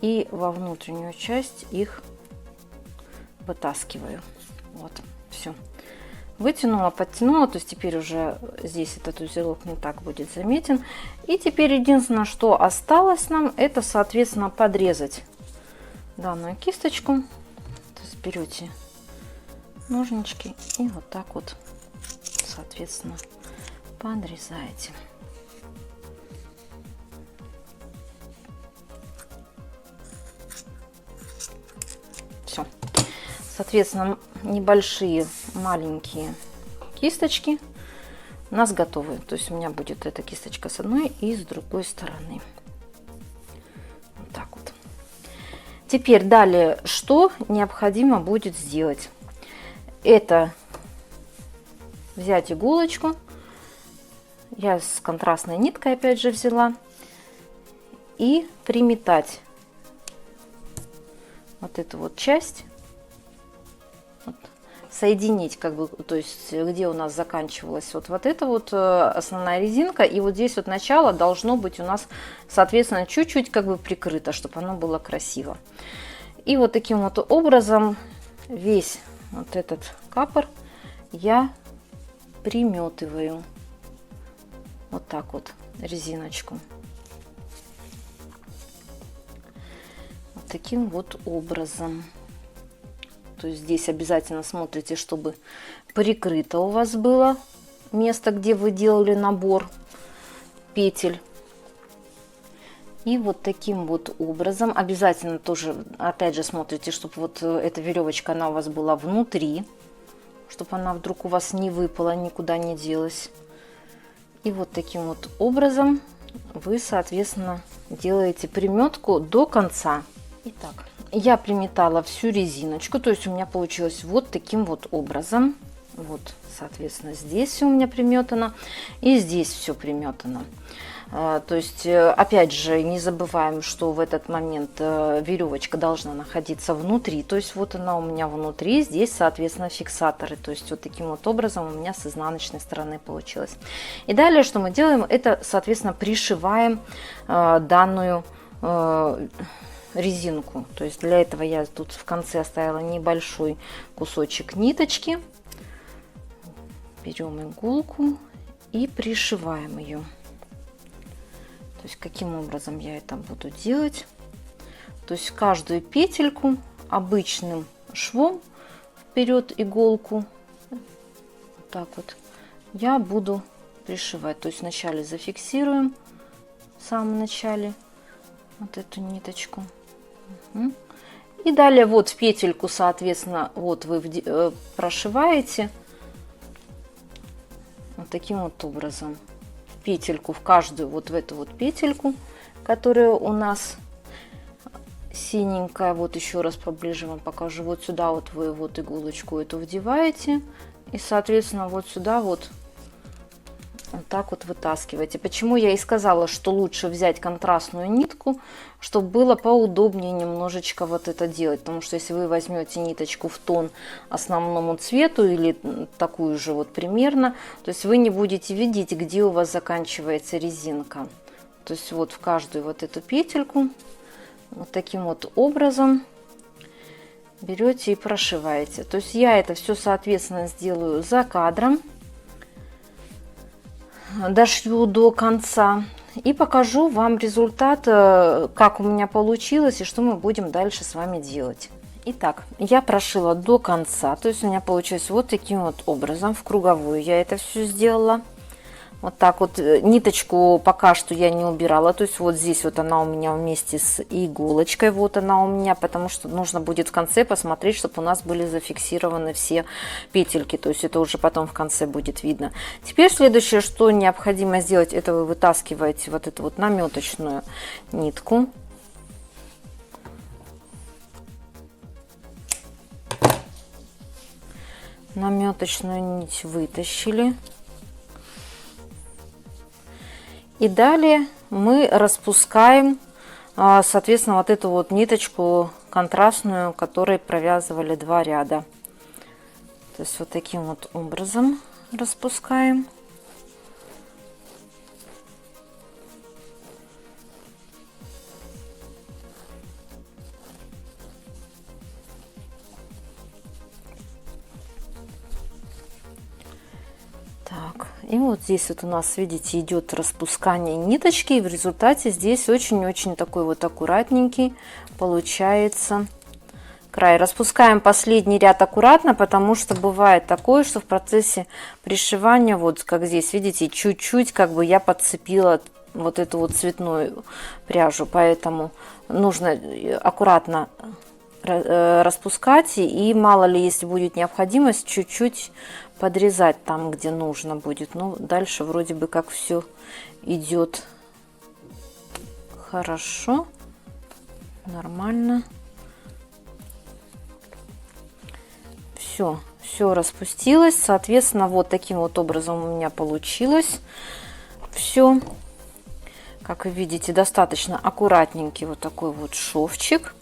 и во внутреннюю часть их вытаскиваю. Вот, все. Вытянула, подтянула, то есть теперь уже здесь этот узелок не так будет заметен. И теперь единственное, что осталось нам, это, соответственно, подрезать данную кисточку. То есть берете ножнички и вот так вот, соответственно, подрезаете. Все. Соответственно, небольшие маленькие кисточки у нас готовы. То есть у меня будет эта кисточка с одной и с другой стороны. Вот так вот. Теперь далее, что необходимо будет сделать? Это взять иголочку. Я с контрастной ниткой опять же взяла. И приметать вот эту вот часть. Вот, соединить, как бы, то есть где у нас заканчивалась вот эта вот основная резинка, и вот здесь вот начало должно быть у нас, соответственно, чуть-чуть как бы прикрыто, чтобы оно было красиво. И вот таким вот образом весь вот этот капор я приметываю вот так вот резиночку. Вот таким вот образом. То есть здесь обязательно смотрите, чтобы прикрыто у вас было место, где вы делали набор петель. И вот таким вот образом обязательно тоже, опять же, смотрите, чтобы вот эта веревочка, она у вас была внутри, чтобы она вдруг у вас не выпала, никуда не делась. И вот таким вот образом вы, соответственно, делаете приметку до конца. Итак, я приметала всю резиночку, то есть у меня получилось вот таким вот образом. Вот, соответственно, здесь все у меня приметано и здесь все приметано. То есть, опять же, не забываем, что в этот момент веревочка должна находиться внутри. То есть, вот она у меня внутри, здесь, соответственно, фиксаторы. То есть, вот таким вот образом у меня с изнаночной стороны получилось. И далее, что мы делаем, это, соответственно, пришиваем данную резинку. То есть, для этого я тут в конце оставила небольшой кусочек ниточки. Берем иголку и пришиваем ее. То есть, каким образом я это буду делать? То есть, каждую петельку обычным швом вперед иголку, вот так вот, я буду пришивать. То есть, вначале зафиксируем, в самом начале, вот эту ниточку. И далее вот в петельку, соответственно, вот вы прошиваете вот таким вот образом. Петельку в каждую, вот в эту вот петельку, которая у нас синенькая, вот еще раз поближе вам покажу, вот сюда вот вы вот иголочку эту вдеваете и, соответственно, вот сюда вот так вот вытаскиваете. Почему я и сказала, что лучше взять контрастную нитку, чтобы было поудобнее немножечко вот это делать, потому что если вы возьмете ниточку в тон основному цвету или такую же вот примерно, то есть вы не будете видеть, где у вас заканчивается резинка. То есть вот в каждую вот эту петельку вот таким вот образом берете и прошиваете. То есть я это все, соответственно, сделаю за кадром, дошью до конца и покажу вам результат, как у меня получилось и что мы будем дальше с вами делать. Итак, я прошила до конца, то есть у меня получилось вот таким вот образом, в круговую я это все сделала. Вот так вот, ниточку пока что я не убирала, то есть вот здесь вот она у меня вместе с иголочкой, вот она у меня, потому что нужно будет в конце посмотреть, чтобы у нас были зафиксированы все петельки, то есть это уже потом в конце будет видно. Теперь следующее, что необходимо сделать, это вы вытаскиваете вот эту вот наметочную нитку. Наметочную нить вытащили. И далее мы распускаем, соответственно, вот эту вот ниточку контрастную, которой провязывали 2 ряда. То есть вот таким вот образом распускаем. Так, и вот здесь вот у нас, видите, идет распускание ниточки, и в результате здесь очень-очень такой вот аккуратненький получается край. Распускаем последний ряд аккуратно, потому что бывает такое, что в процессе пришивания, вот как здесь, видите, чуть-чуть как бы я подцепила вот эту вот цветную пряжу, поэтому нужно аккуратно распускать, и мало ли, если будет необходимость, чуть-чуть подрезать там, где нужно будет. Но дальше вроде бы как все идет хорошо, нормально. Все распустилось, соответственно, вот таким вот образом у меня получилось все. Как вы видите, достаточно аккуратненький вот такой вот шовчик.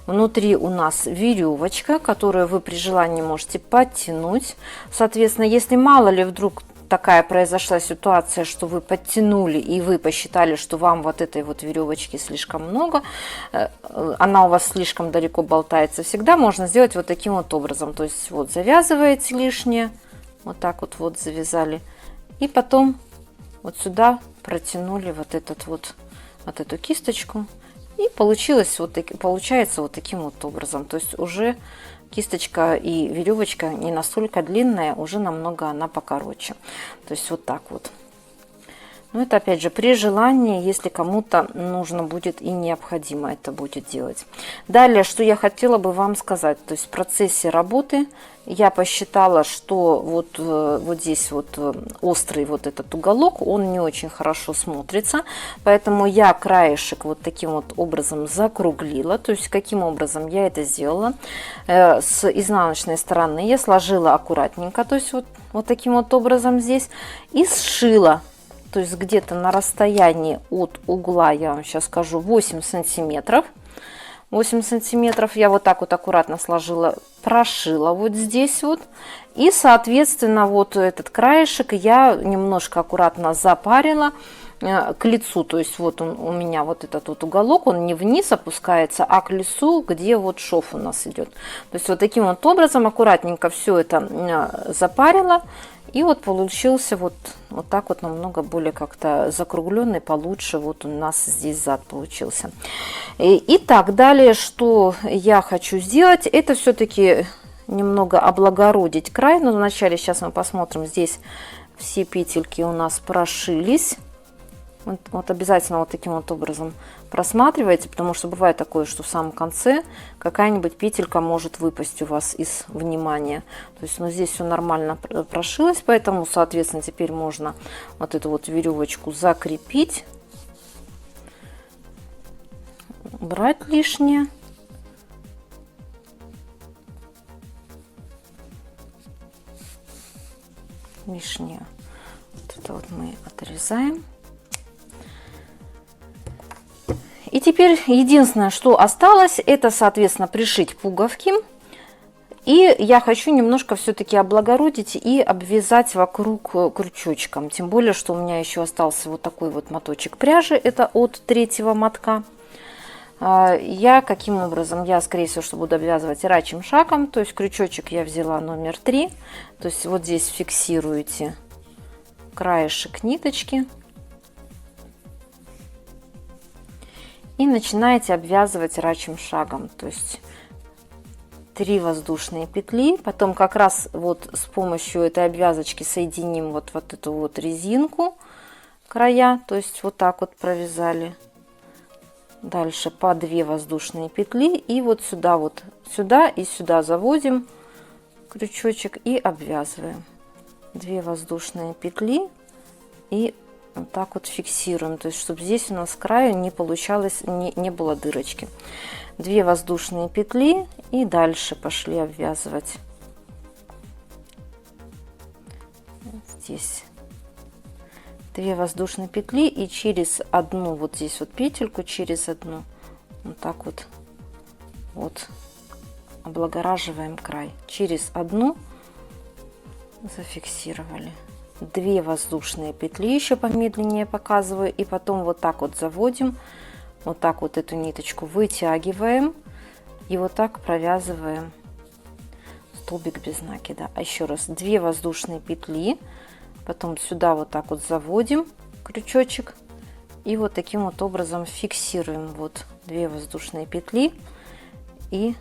Внутри у нас веревочка, которую вы при желании можете подтянуть. Соответственно, если мало ли вдруг такая произошла ситуация, что вы подтянули и вы посчитали, что вам вот этой вот веревочки слишком много, она у вас слишком далеко болтается, всегда можно сделать вот таким вот образом. То есть вот завязываете лишнее, вот так вот завязали, и потом вот сюда протянули вот эту кисточку. И получается вот таким вот образом. То есть уже кисточка и веревочка не настолько длинная, уже намного она покороче. То есть вот так вот. Но это опять же при желании, если кому-то нужно будет и необходимо это будет делать. Далее, что я хотела бы вам сказать. То есть в процессе работы я посчитала, что вот здесь вот острый вот этот уголок, он не очень хорошо смотрится. Поэтому я краешек вот таким вот образом закруглила. То есть каким образом я это сделала. С изнаночной стороны я сложила аккуратненько. То есть вот таким вот образом здесь. И сшила то есть где-то на расстоянии от угла, я вам сейчас скажу, 8 сантиметров. 8 сантиметров я вот так вот аккуратно сложила, прошила вот здесь вот. И, соответственно, вот этот краешек я немножко аккуратно запарила к лицу. То есть вот он у меня, вот этот вот уголок, он не вниз опускается, а к лицу, где вот шов у нас идет. То есть вот таким вот образом аккуратненько все это запарила. И вот получился вот так вот намного более как-то закругленный, получше вот у нас здесь зад получился. Итак, далее, что я хочу сделать, это все-таки немного облагородить край. Но вначале сейчас мы посмотрим, здесь все петельки у нас прошились. Вот обязательно вот таким вот образом просматривайте, потому что бывает такое, что в самом конце какая-нибудь петелька может выпасть у вас из внимания. То есть, ну, здесь все нормально прошилось, поэтому, соответственно, теперь можно вот эту вот веревочку закрепить, убрать лишнее. Лишнее вот это вот мы отрезаем. И теперь единственное, что осталось, это, соответственно, пришить пуговки. И я хочу немножко все-таки облагородить и обвязать вокруг крючочком. Тем более, что у меня еще остался вот такой вот моточек пряжи. Это от 3-го мотка. Я каким образом? Я, скорее всего, что буду обвязывать рачьим шагом. То есть крючочек я взяла номер 3. То есть вот здесь фиксируете краешек ниточки. И начинаете обвязывать рачьим шагом, то есть 3 воздушные петли. Потом как раз вот с помощью этой обвязочки соединим вот эту вот резинку, края, то есть вот так вот провязали. Дальше по 2 воздушные петли и вот сюда и сюда заводим крючочек и обвязываем. 2 воздушные петли и вот так вот фиксируем, то есть чтобы здесь у нас с краю не получалось, не было дырочки. 2 воздушные петли и дальше пошли обвязывать. Здесь 2 воздушные петли и через одну вот здесь вот петельку, через одну вот так вот облагораживаем край. Через одну зафиксировали. 2 воздушные петли, еще помедленнее показываю, и потом вот так вот заводим, вот так вот эту ниточку вытягиваем и вот так провязываем столбик без накида. А еще раз 2 воздушные петли, потом сюда вот так вот заводим крючочек и вот таким вот образом фиксируем. Вот 2 воздушные петли и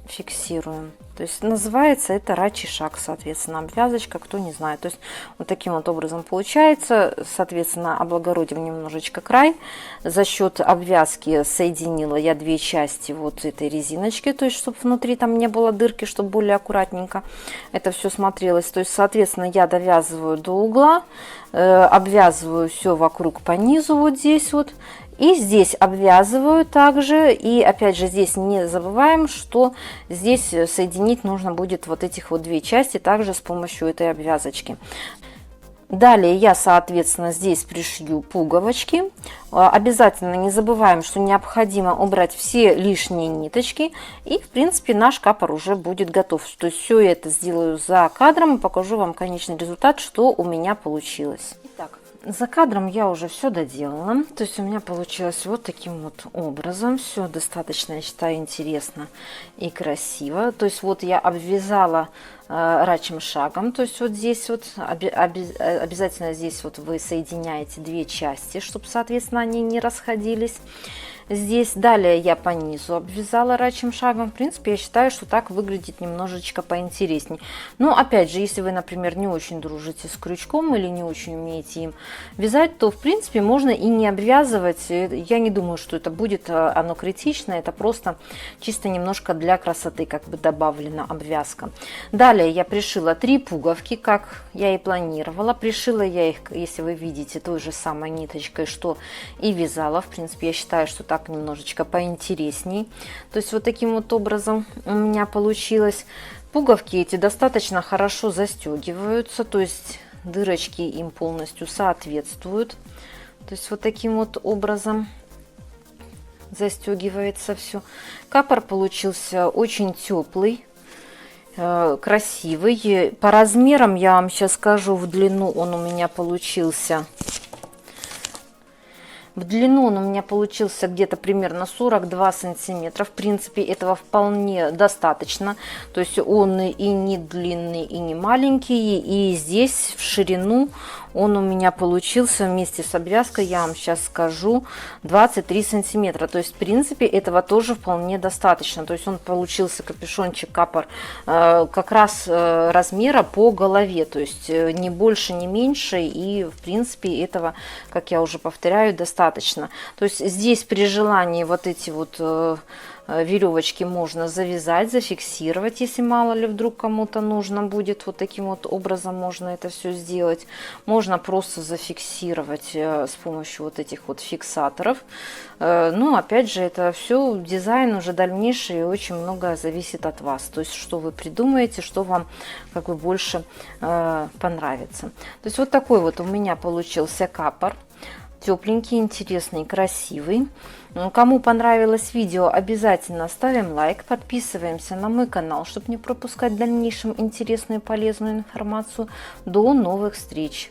фиксируем. То есть называется это рачий шаг, соответственно, обвязочка, кто не знает. То есть вот таким вот образом получается, соответственно, облагородим немножечко край. За счет обвязки соединила я 2 части вот этой резиночки, то есть чтобы внутри там не было дырки, чтобы более аккуратненько это все смотрелось. То есть, соответственно, я довязываю до угла, обвязываю все вокруг по низу вот здесь вот. И здесь обвязываю также. И опять же здесь не забываем, что здесь соединить нужно будет вот этих вот 2 части также с помощью этой обвязочки. Далее я, соответственно, здесь пришью пуговочки. Обязательно не забываем, что необходимо убрать все лишние ниточки. И, в принципе, наш капор уже будет готов. То есть все это сделаю за кадром и покажу вам конечный результат, что у меня получилось. Итак, за кадром я уже все доделала. То есть у меня получилось вот таким вот образом. Все достаточно, я считаю, интересно и красиво. То есть вот я обвязала рачьим шагом. То есть вот здесь вот обязательно здесь вот вы соединяете 2 части, чтобы, соответственно, они не расходились. Здесь далее я по низу обвязала рачьим шагом. В принципе, я считаю, что так выглядит немножечко поинтересней. Но опять же, если вы, например, не очень дружите с крючком или не очень умеете им вязать, то в принципе можно и не обвязывать. Я не думаю, что это будет оно критично. Это просто чисто немножко для красоты как бы добавлена обвязка. Далее я пришила 3 пуговки, как я и планировала. Пришила я их, если вы видите, той же самой ниточкой, что и вязала. В принципе, я считаю, что так немножечко поинтересней. То есть вот таким вот образом у меня получилось. Пуговки эти достаточно хорошо застегиваются, то есть дырочки им полностью соответствуют. То есть вот таким вот образом застегивается все. Капор получился очень теплый, красивый. По размерам я вам сейчас скажу, в длину он у меня получился. В длину он у меня получился где-то примерно 42 сантиметра. В принципе, этого вполне достаточно. То есть он и не длинный, и не маленький. И здесь в ширину он у меня получился вместе с обвязкой, я вам сейчас скажу, 23 сантиметра. То есть, в принципе, этого тоже вполне достаточно. То есть он получился капюшончик капор как раз размера по голове. То есть не больше, не меньше. И, в принципе, этого, как я уже повторяю, достаточно. То есть здесь при желании вот эти вот веревочки можно завязать, зафиксировать, если мало ли вдруг кому-то нужно будет. Вот таким вот образом можно это все сделать. Можно просто зафиксировать с помощью вот этих вот фиксаторов. Но опять же, это все дизайн уже дальнейший, и очень многое зависит от вас. То есть что вы придумаете, что вам как бы больше понравится. То есть вот такой вот у меня получился капор. Тепленький, интересный, красивый. Кому понравилось видео, обязательно ставим лайк, подписываемся на мой канал, чтобы не пропускать в дальнейшем интересную и полезную информацию. До новых встреч!